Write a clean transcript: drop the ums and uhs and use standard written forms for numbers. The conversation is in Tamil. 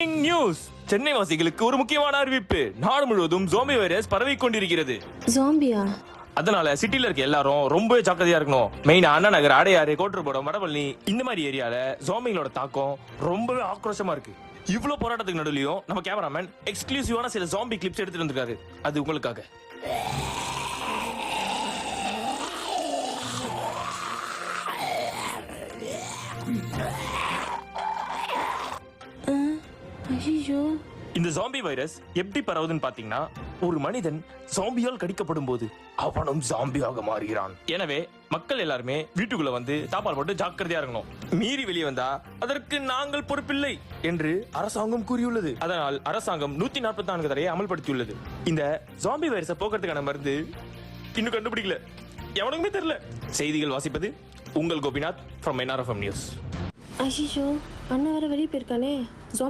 நியூஸ் சென்னை வாசிகளுக்கு ஒரு முக்கியமான அறிவிப்பு. நாடு முழுவதும் ஜோம்பி வைரஸ் பரவி கொண்டிருக்கிறது. ஜோம்பியா? அதனால சிட்டில இருக்க எல்லாரும் ரொம்ப ஜாக்கிரதையா இருக்கணும். மெயினா அண்ணா நகர், அடையாறு, கோட்டூர்புரம், வடபழனி இந்த மாதிரி ஏரியால ஜோம்பிங்களோட தாக்கம் ரொம்பவே ஆக்ரோஷமா இருக்கு. இவ்வளவு போராட்டத்துக்கு நடுவுலயும் நம்ம கேமராமேன் எக்ஸ்க்ளூசிவான சில ஜாம்பி கிளிப்ஸ் எடுத்துட்டு வந்திருக்காரு. அது உங்களுக்காக. ஐயோ, இந்த ஜாம்பி வைரஸ் எப்படி பரவுதுன்னு பாத்தீங்கன்னா, ஒரு மனிதன் ஜாம்பியால் கடிக்கப்படும் போது அவனும் ஜாம்பியாக மாறுகிறான். எனவே மக்கள் எல்லாருமே வீட்டுக்குள்ள வந்து தாப்பால் போட்டு ஜாக்கிரதையா இருக்கணும். மீறி வெளியே வந்தா அதற்கு நாங்கள் பொறுப்பில்லை என்று அரசாங்கம் கூறியுள்ளது. அதனால் அரசாங்கம் 144 தடையை அமல்படுத்தியுள்ளது. இந்த ஜாம்பி வைரஸை போக்குறதுக்கான மருந்து இன்னும் கண்டுபிடிக்கல, எவனுக்குமே தெரியல. செய்திகள் வாசிப்பது உங்கள் கோபிநாத் from NRFM நியூஸ். ஐயோ, அண்ணா வேற வெளியே போயிருக்கானே.